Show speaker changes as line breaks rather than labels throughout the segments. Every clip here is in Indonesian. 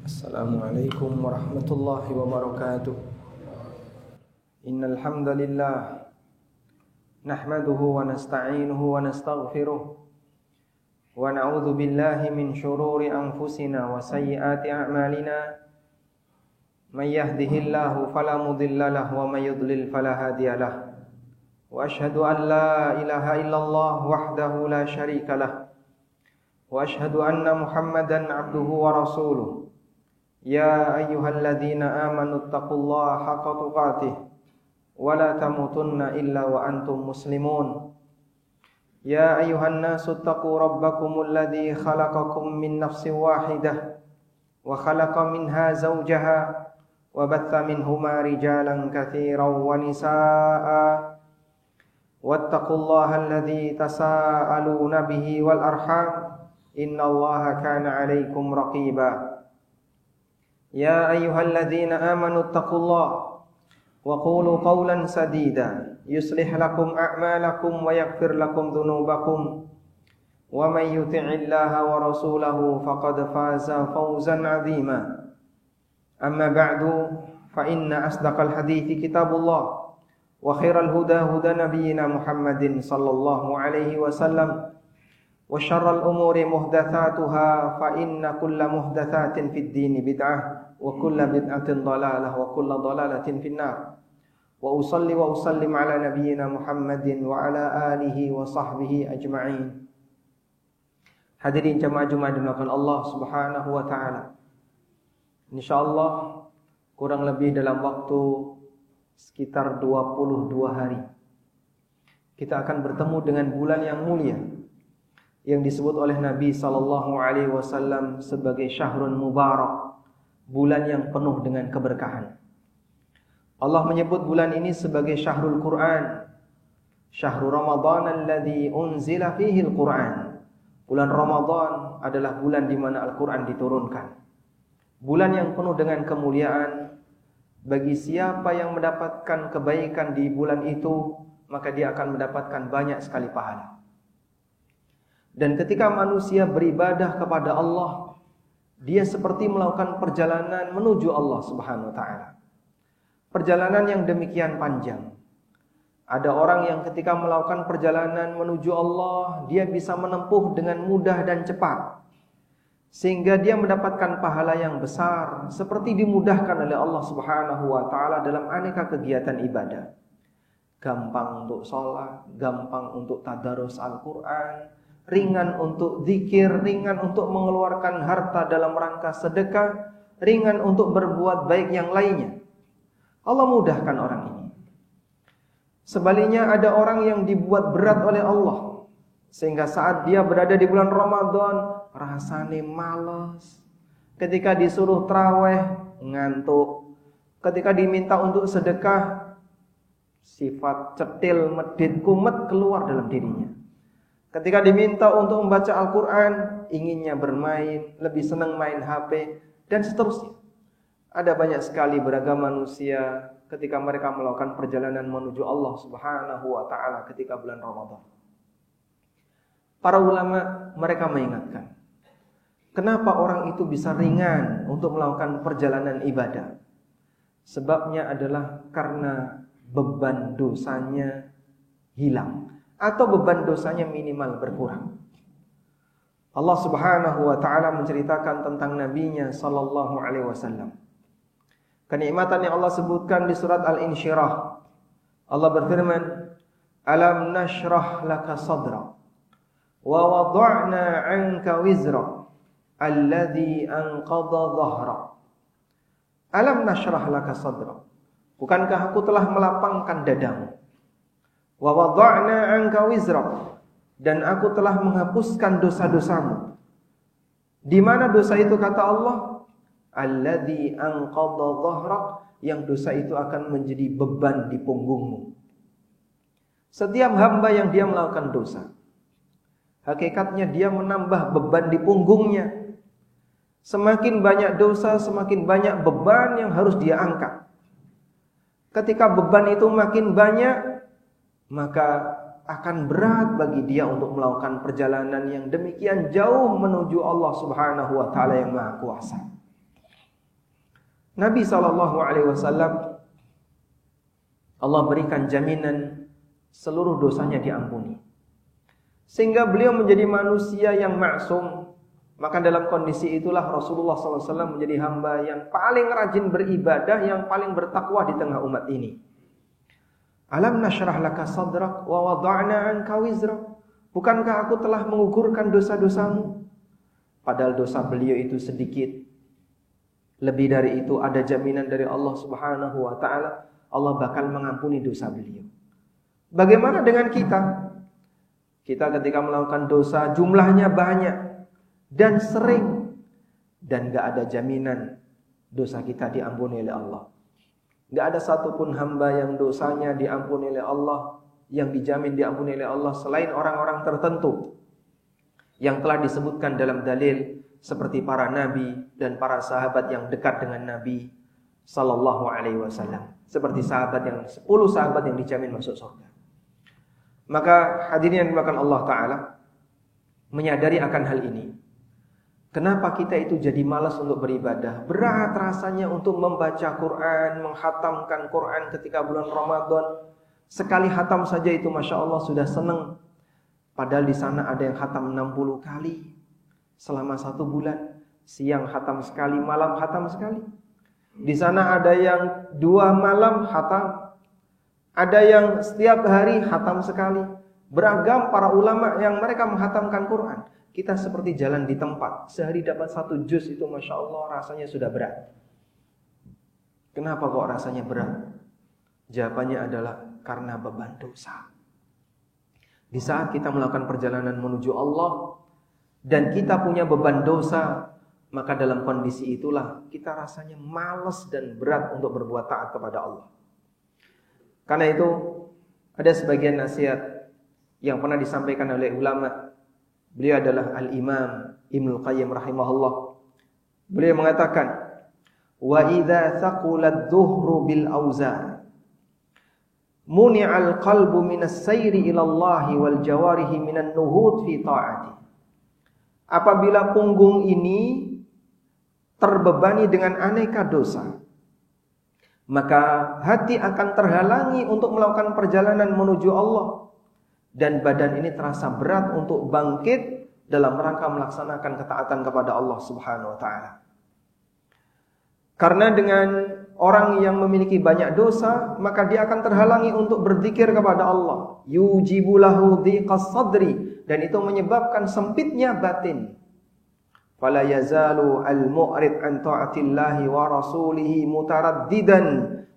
Assalamualaikum warahmatullahi wabarakatuh. Innal hamdalillah nahmaduhu wa nasta'inuhu wa nastaghfiruh wa na'udzu billahi min shururi anfusina wa sayyiati a'malina. May yahdihillahu fala mudilla lahu wa may yudlil fala hadiya lahu. Wa asyhadu an la ilaha illallah wahdahu la syarika lahu. Wa asyhadu anna Muhammadan 'abduhu wa rasuluh. Ya ayyuhalladzina amanu taqullaha haqqa tuqatih wa la tamutunna illa wa antum muslimun. Ya ayyuhan nasu taqu rabbakumul ladzi khalaqakum min nafsin wahidah wa khalaqa minha zawjaha wa batha minhuma rijalan katsiran wa nisaa'a wattaqullaha alladzi tasaaluna bihi wal arham innallaha kana 'alaikum raqiba. Ya ayyuhalladzina amanu taqullaha wa qulu qawlan sadida yuslih lakum a'malakum wa yaghfir lakum dhunubakum wa may yuti'illaha wa rasulahu faqad faza fawzan 'azima. Amma ba'du fa inna asdaqal hadithi kitabullah wa khairal huda huda nabiyyina Muhammadin sallallahu alaihi wasallam wa syarral umuri muhdatsatuha fa inna kulla muhdatsatin fid dini bid'ah wa kulla bid'atin dhalalah wa kulla dhalalatin finnar. Wa usalli wa usallim ala nabiyyina Muhammadin wa ala alihi wa sahbihi ajma'in. Hadirin jamaah Jumat dimuliakan Allah Subhanahu wa taala. Insyaallah kurang lebih dalam waktu sekitar 22 hari kita akan bertemu dengan bulan yang mulia yang disebut oleh Nabi sallallahu alaihi wasallam sebagai syahrun mubarak, bulan yang penuh dengan keberkahan. Allah menyebut bulan ini sebagai syahrul Quran, syahrul Ramadan alladzi unzila fihi al-Quran. Bulan Ramadan adalah bulan di mana Al-Quran diturunkan. Bulan yang penuh dengan kemuliaan. Bagi siapa yang mendapatkan kebaikan di bulan itu, maka dia akan mendapatkan banyak sekali pahala. Dan ketika manusia beribadah kepada Allah, dia seperti melakukan perjalanan menuju Allah Subhanahu wa taala. Perjalanan yang demikian panjang. Ada orang yang ketika melakukan perjalanan menuju Allah, dia bisa menempuh dengan mudah dan cepat, sehingga dia mendapatkan pahala yang besar, seperti dimudahkan oleh Allah Subhanahu wa taala dalam aneka kegiatan ibadah. Gampang untuk sholat, gampang untuk tadarus Al-Quran, ringan untuk zikir, ringan untuk mengeluarkan harta dalam rangka sedekah, ringan untuk berbuat baik yang lainnya. Allah mudahkan orang ini. Sebaliknya ada orang yang dibuat berat oleh Allah, sehingga saat dia berada di bulan Ramadan rasanya malas. Ketika disuruh tarawih ngantuk. Ketika diminta untuk sedekah, sifat cetil, medit, kumet keluar dalam dirinya. Ketika diminta untuk membaca Al-Quran, inginnya bermain, lebih senang main HP, dan seterusnya. Ada banyak sekali beragam manusia ketika mereka melakukan perjalanan menuju Allah Subhanahu wa taala ketika bulan Ramadan. Para ulama mereka mengingatkan, kenapa orang itu bisa ringan untuk melakukan perjalanan ibadah? Sebabnya adalah karena beban dosanya hilang, atau beban dosanya minimal berkurang. Allah Subhanahu wa taala menceritakan tentang nabinya sallallahu alaihi wasallam. Kenikmatan yang Allah sebutkan di surat Al-Insyirah. Allah berfirman, "Alam nashrah laka sadra wa wada'na 'anka wizra alladzi anqadha dhahra." Alam nashrah laka sadra. Bukankah aku telah melapangkan dadamu? Wa wada'na 'anka wizra, dan aku telah menghapuskan dosa-dosamu. Di mana dosa itu kata Allah? Alladzi anqadha dhahrak, yang dosa itu akan menjadi beban di punggungmu. Setiap hamba yang dia melakukan dosa, hakikatnya dia menambah beban di punggungnya. Semakin banyak dosa, semakin banyak beban yang harus dia angkat. Ketika beban itu makin banyak, maka akan berat bagi dia untuk melakukan perjalanan yang demikian jauh menuju Allah Subhanahu wa taala yang Maha Kuasa. Nabi SAW, Allah berikan jaminan seluruh dosanya diampuni, sehingga beliau menjadi manusia yang maksum. Maka dalam kondisi itulah Rasulullah SAW menjadi hamba yang paling rajin beribadah, yang paling bertakwa di tengah umat ini. Alam nashrah laka sadrak wa wada'na anka wizrak. Bukankah aku telah mengukurkan dosa-dosamu? Padahal dosa beliau itu sedikit. Lebih dari itu ada jaminan dari Allah Subhanahu wa taala, Allah bakal mengampuni dosa beliau. Bagaimana dengan kita? Kita ketika melakukan dosa jumlahnya banyak dan sering, dan gak ada jaminan dosa kita diampuni oleh Allah. Gak ada satupun hamba yang dosanya diampuni oleh Allah, yang dijamin diampuni oleh Allah selain orang-orang tertentu yang telah disebutkan dalam dalil, seperti para nabi dan para sahabat yang dekat dengan Nabi sallallahu alaihi wasallam, seperti 10 sahabat yang dijamin masuk surga. Maka hadirin yang dimuliakan Allah taala, menyadari akan hal ini, kenapa kita itu jadi malas untuk beribadah? Berat rasanya untuk membaca Quran, menghatamkan Quran ketika bulan Ramadan. Sekali hatam saja itu Masya Allah sudah senang. Padahal di sana ada yang hatam 60 kali selama 1 bulan. Siang hatam sekali, malam hatam sekali. Di sana ada yang 2 malam hatam, ada yang setiap hari hatam sekali. Beragam para ulama yang mereka menghatamkan Quran. Kita seperti jalan di tempat, sehari dapat 1 juz itu Masya Allah rasanya sudah berat. Kenapa kok rasanya berat? Jawabannya adalah karena beban dosa. Di saat kita melakukan perjalanan menuju Allah dan kita punya beban dosa, maka dalam kondisi itulah kita rasanya malas dan berat untuk berbuat taat kepada Allah. Karena itu ada sebagian nasihat yang pernah disampaikan oleh ulama. Beliau adalah Al-Imam Ibnul Qayyim rahimahullah. Beliau mengatakan, "Wa idza thaqulad dhuhru bil auzar, muni'al qalbu minas sayri ilallahi wal jawarihi minan nuhud fi ta'ati." Apabila punggung ini terbebani dengan aneka dosa, maka hati akan terhalangi untuk melakukan perjalanan menuju Allah, dan badan ini terasa berat untuk bangkit dalam rangka melaksanakan ketaatan kepada Allah Subhanahu wa taala. Karena dengan orang yang memiliki banyak dosa, maka dia akan terhalangi untuk berzikir kepada Allah. Yujibu lahu dhiqas sadri, dan itu menyebabkan sempitnya batin. Fala yazalu al-mu'rid an ta'atillahi wa rasulihi mutaraddidan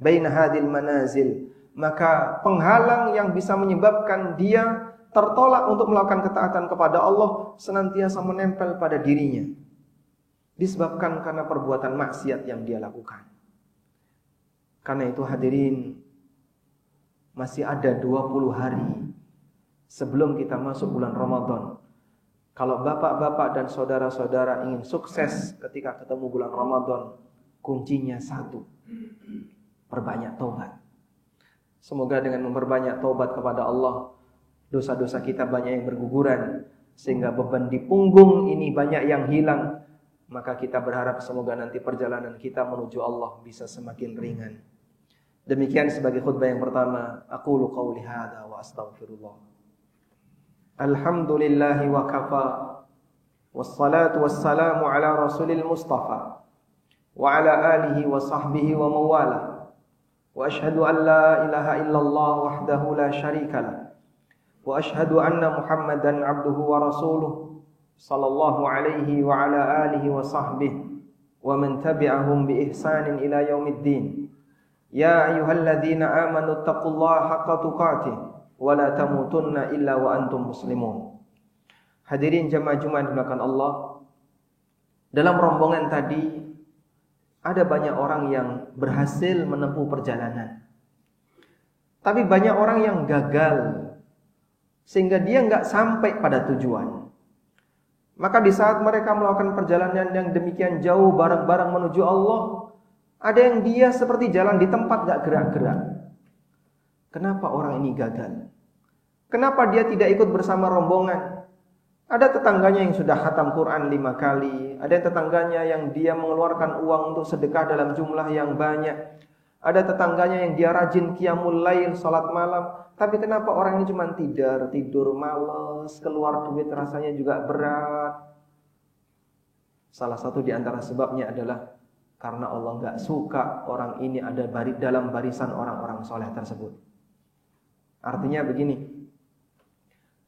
baina hadhil manazil. Maka penghalang yang bisa menyebabkan dia tertolak untuk melakukan ketaatan kepada Allah senantiasa menempel pada dirinya, disebabkan karena perbuatan maksiat yang dia lakukan. Karena itu hadirin, masih ada 20 hari sebelum kita masuk bulan Ramadan. Kalau bapak-bapak dan saudara-saudara ingin sukses ketika ketemu bulan Ramadan, kuncinya 1, perbanyak taubat. Semoga dengan memperbanyak taubat kepada Allah, dosa-dosa kita banyak yang berguguran, sehingga beban di punggung ini banyak yang hilang. Maka kita berharap semoga nanti perjalanan kita menuju Allah bisa semakin ringan. Demikian sebagai khutbah yang pertama. Aqulu qawli hadza wa astaghfirullah. Alhamdulillahi wa kafa, wassalatu wassalamu ala rasulil mustafa, wa ala alihi wa sahbihi wa mawala. Wa ashhadu an la ilaha illallah wahdahu la syarika lah. Wa ashhadu anna Muhammadan abduhu wa rasuluh sallallahu alaihi wa ala alihi wa sahbihi wa man tabi'ahum bi ihsanin ila yaumiddin. Ya ayyuhalladzina amanu taqullaha haqqa tuqatih wa la tamutunna illa wa antum muslimun. Hadirin jamaah Jumat dimuliakan Allah. Dalam rombongan tadi ada banyak orang yang berhasil menempuh perjalanan, tapi banyak orang yang gagal sehingga dia enggak sampai pada tujuan. Maka di saat mereka melakukan perjalanan yang demikian jauh bareng-bareng menuju Allah, ada yang dia seperti jalan di tempat enggak gerak-gerak. Kenapa orang ini gagal? Kenapa dia tidak ikut bersama rombongan? Ada tetangganya yang sudah khatam Quran 5 kali. Ada tetangganya yang dia mengeluarkan uang untuk sedekah dalam jumlah yang banyak. Ada tetangganya yang dia rajin qiyamul lail, salat malam. Tapi kenapa orang ini cuma tidur malas, keluar duit rasanya juga berat. Salah satu di antara sebabnya adalah karena Allah enggak suka orang ini ada dalam barisan orang-orang soleh tersebut. Artinya begini.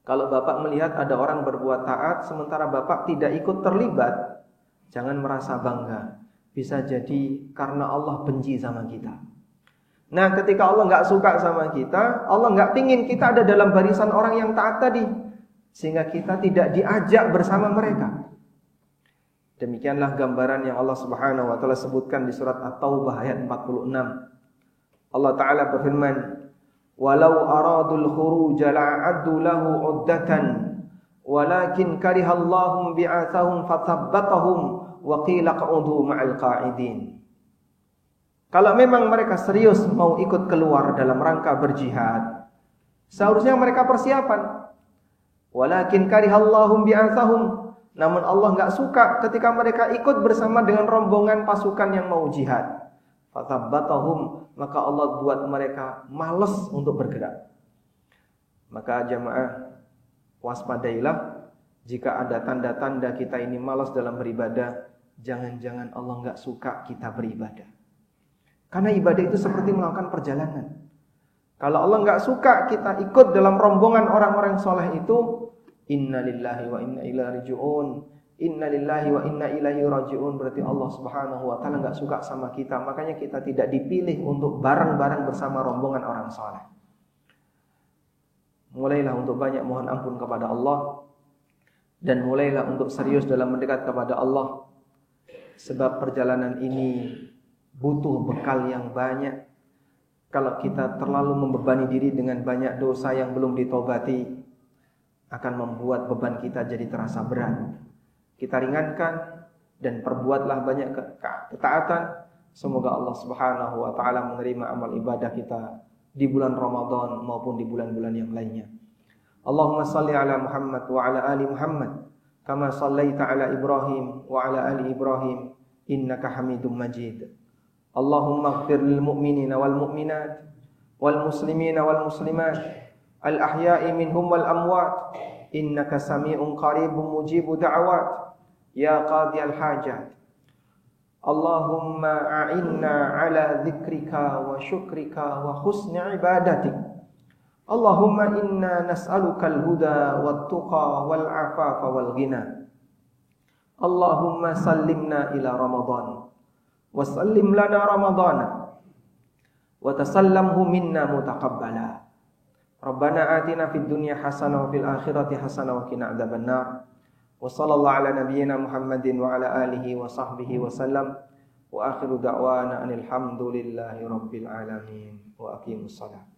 Kalau Bapak melihat ada orang berbuat taat sementara Bapak tidak ikut terlibat, jangan merasa bangga. Bisa jadi karena Allah benci sama kita. Nah, ketika Allah enggak suka sama kita, Allah enggak pingin kita ada dalam barisan orang yang taat tadi, sehingga kita tidak diajak bersama mereka. Demikianlah gambaran yang Allah Subhanahu wa taala sebutkan di surat At-Taubah ayat 46. Allah taala berfirman, "Walau aradul khuruj la'addu lahu 'uddatan, walakin karihallahum bi'atsahum fathabbatahum wa qila qa'udu ma'al qa'idin." Kalau memang mereka serius mau ikut keluar dalam rangka berjihad, seharusnya mereka persiapan. Walakin karihallahum bi'atsahum, namun Allah enggak suka ketika mereka ikut bersama dengan rombongan pasukan yang mau jihad. Fathabbatahum, maka Allah buat mereka malas untuk bergerak. Maka jamaah, waspadailah jika ada tanda-tanda kita ini malas dalam beribadah, jangan-jangan Allah enggak suka kita beribadah. Karena ibadah itu seperti melakukan perjalanan. Kalau Allah enggak suka kita ikut dalam rombongan orang-orang soleh itu, innalillahi wa inna ilaihi raji'un. Innalillahi wa inna ilaihi raji'un, berarti Allah Subhanahu wa taala enggak suka sama kita. Makanya kita tidak dipilih untuk bareng-bareng bersama rombongan orang saleh. Mulailah untuk banyak mohon ampun kepada Allah, dan mulailah untuk serius dalam mendekat kepada Allah. Sebab perjalanan ini butuh bekal yang banyak. Kalau kita terlalu membebani diri dengan banyak dosa yang belum ditobati, akan membuat beban kita jadi terasa berat. Kita ringankan dan perbuatlah banyak ketaatan. Semoga Allah Subhanahu wa taala menerima amal ibadah kita di bulan Ramadan maupun di bulan-bulan yang lainnya. Allahumma salli ala Muhammad wa ala ali Muhammad kama sallaita ala Ibrahim wa ala ali Ibrahim innaka Hamidum Majid. Allahumma ighfir lil mu'minina wal mu'minat wal muslimina wal muslimat al ahya'i minhum wal amwat innaka sami'un qaribun mujibu da'awat ya qadiyal hajat. Allahumma a'inna ala dzikrika wa syukrika wa husni ibadatik. Allahumma inna nas'alukal huda wat tuqa wal afafa wal ghina. Allahumma sallimna ila Ramadan wa sallim lana Ramadana wa tasallamhu minna mutaqabbala. Rabbana atina fid dunya hasanah wa fil akhirati hasanah wa qina adzabannar. Wa sallallahu ala nabiyyina Muhammadin wa ala alihi wa sahbihi wa sallam. Wa akhiru da'wana anil hamdulillahi rabbil alamin. Wa aqimus salat.